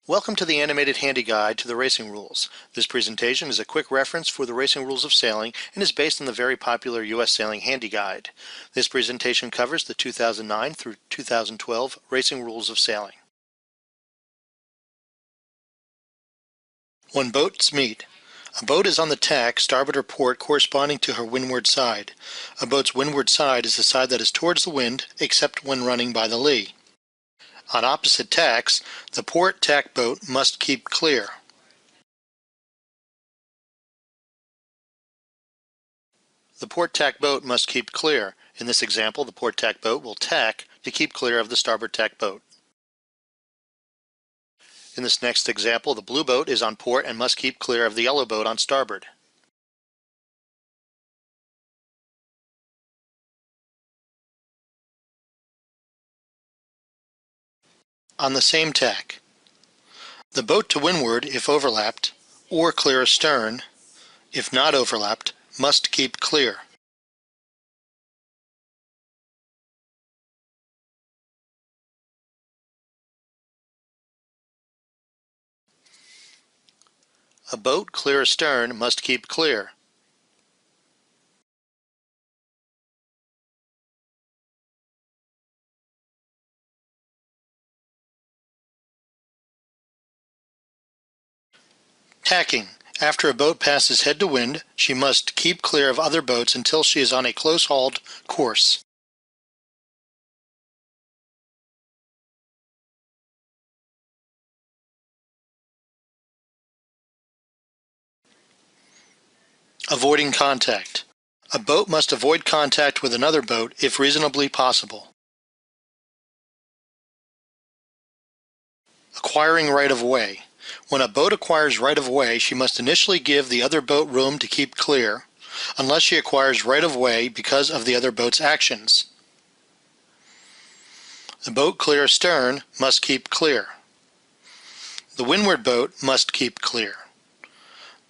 Welcome to the animated handy guide to the racing rules. This presentation is a quick reference for the racing rules of sailing and is based on the very popular U.S. Sailing Handy Guide. This presentation covers the 2009 through 2012 racing rules of sailing. When boats meet. A boat is on the tack, starboard or port, corresponding to her windward side. A boat's windward side is the side that is towards the wind, except when running by the lee. On opposite tacks, the port tack boat must keep clear. The port tack boat must keep clear. In this example, the port tack boat will tack to keep clear of the starboard tack boat. In this next example, the blue boat is on port and must keep clear of the yellow boat on starboard. On the same tack, the boat to windward, if overlapped, or clear astern, if not overlapped, must keep clear. A boat clear astern must keep clear. Tacking. After a boat passes head to wind, she must keep clear of other boats until she is on a close-hauled course. Avoiding contact. A boat must avoid contact with another boat if reasonably possible. Acquiring right-of-way. When a boat acquires right-of-way, she must initially give the other boat room to keep clear, unless she acquires right-of-way because of the other boat's actions. The boat clear astern must keep clear. The windward boat must keep clear.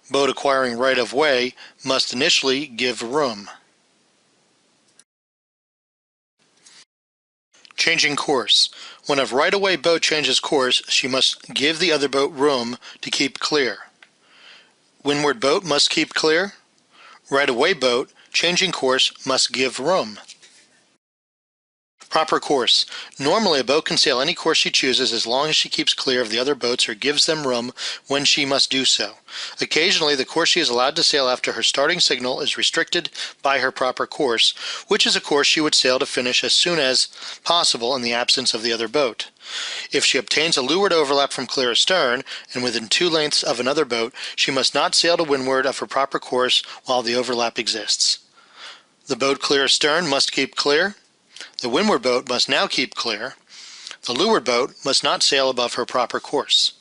Boat acquiring right-of-way must initially give room. Changing course. When a right-of-way boat changes course, she must give the other boat room to keep clear. Windward boat must keep clear. Right-of-way boat changing course must give room. Proper course. Normally a boat can sail any course she chooses as long as she keeps clear of the other boats or gives them room when she must do so. Occasionally the course she is allowed to sail after her starting signal is restricted by her proper course, which is a course she would sail to finish as soon as possible in the absence of the other boat. If she obtains a leeward overlap from clear astern and within 2 lengths of another boat, she must not sail to windward of her proper course while the overlap exists. The boat clear astern must keep clear. The windward boat must now keep clear. The leeward boat must not sail above her proper course.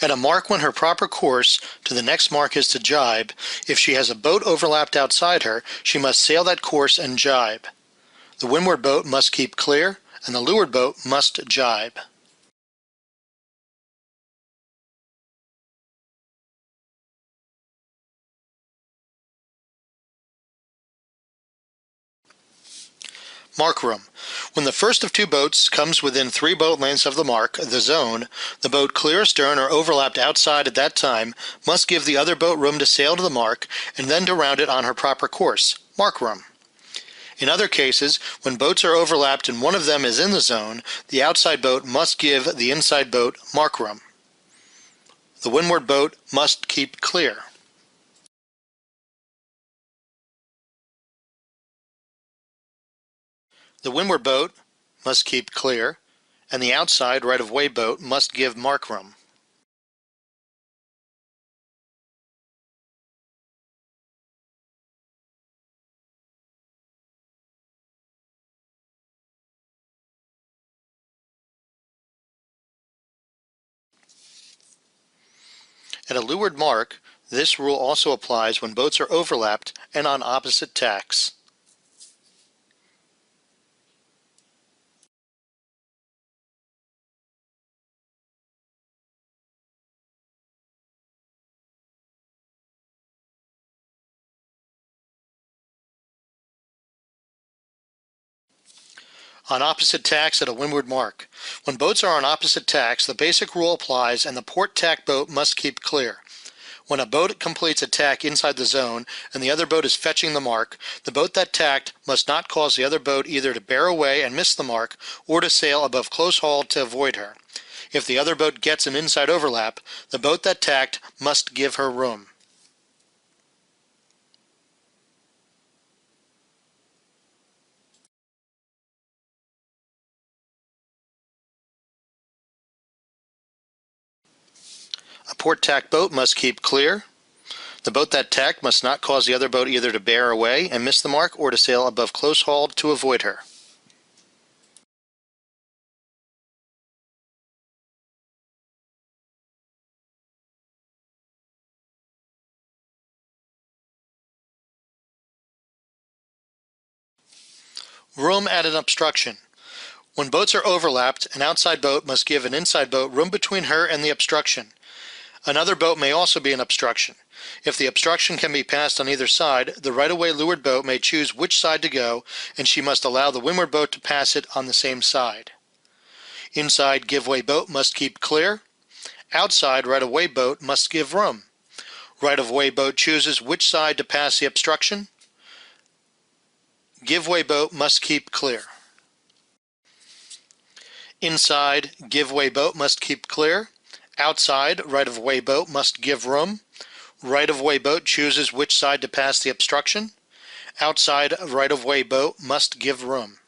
At a mark when her proper course to the next mark is to jibe, if she has a boat overlapped outside her, she must sail that course and jibe. The windward boat must keep clear, and the leeward boat must jibe. Mark room. When the first of 2 boats comes within 3 boat lengths of the mark, the zone, the boat clear astern or overlapped outside at that time must give the other boat room to sail to the mark and then to round it on her proper course. Mark room. In other cases, when boats are overlapped and one of them is in the zone, the outside boat must give the inside boat mark room. The windward boat must keep clear. The windward boat must keep clear, and the outside right-of-way boat must give mark room. At a leeward mark, this rule also applies when boats are overlapped and on opposite tacks. On opposite tacks at a windward mark. When boats are on opposite tacks, the basic rule applies and the port tack boat must keep clear. When a boat completes a tack inside the zone and the other boat is fetching the mark, the boat that tacked must not cause the other boat either to bear away and miss the mark or to sail above close haul to avoid her. If the other boat gets an inside overlap, the boat that tacked must give her room. A port tack boat must keep clear. The boat that tacked must not cause the other boat either to bear away and miss the mark or to sail above close haul to avoid her. Room at an obstruction. When boats are overlapped, an outside boat must give an inside boat room between her and the obstruction. Another boat may also be an obstruction. If the obstruction can be passed on either side, the right-of-way leeward boat may choose which side to go, and she must allow the windward boat to pass it on the same side. Inside give-way boat must keep clear. Outside right-of-way boat must give room. Right-of-way boat chooses which side to pass the obstruction. Give-way boat must keep clear. Inside give-way boat must keep clear. Outside right-of-way boat must give room. Right-of-way boat chooses which side to pass the obstruction. Outside right-of-way boat must give room.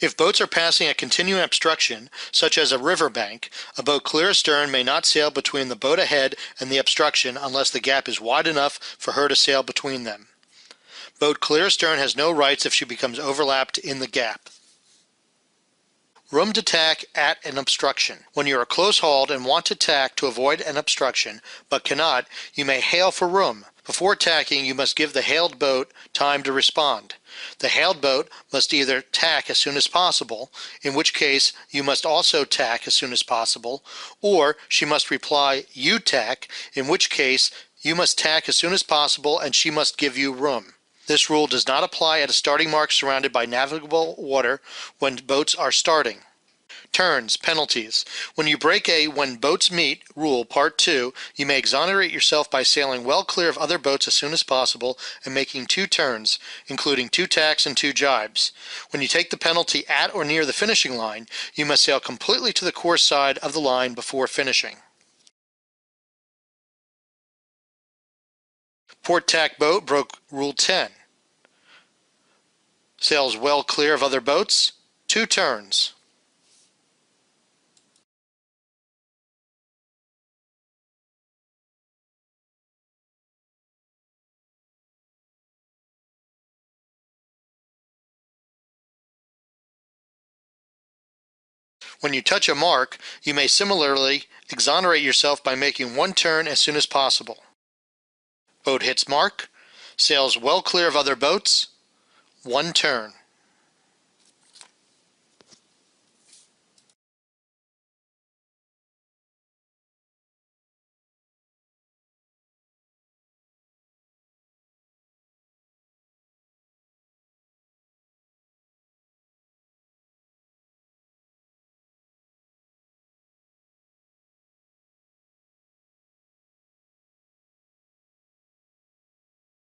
If boats are passing a continuing obstruction, such as a riverbank, a boat clear astern may not sail between the boat ahead and the obstruction unless the gap is wide enough for her to sail between them. Boat clear astern has no rights if she becomes overlapped in the gap. Room to tack at an obstruction. When you are close hauled and want to tack to avoid an obstruction, but cannot, you may hail for room. Before tacking, you must give the hailed boat time to respond. The hailed boat must either tack as soon as possible, in which case you must also tack as soon as possible, or she must reply, "You tack," in which case you must tack as soon as possible and she must give you room. This rule does not apply at a starting mark surrounded by navigable water when boats are starting. Turns, penalties. When you break a "when boats meet" rule, part 2, you may exonerate yourself by sailing well clear of other boats as soon as possible and making 2 turns, including 2 tacks and 2 jibes. When you take the penalty at or near the finishing line, you must sail completely to the course side of the line before finishing. Port tack boat broke Rule 10. Sails well clear of other boats, 2 turns. When you touch a mark, you may similarly exonerate yourself by making 1 turn as soon as possible. Boat hits mark, sails well clear of other boats, 1 turn.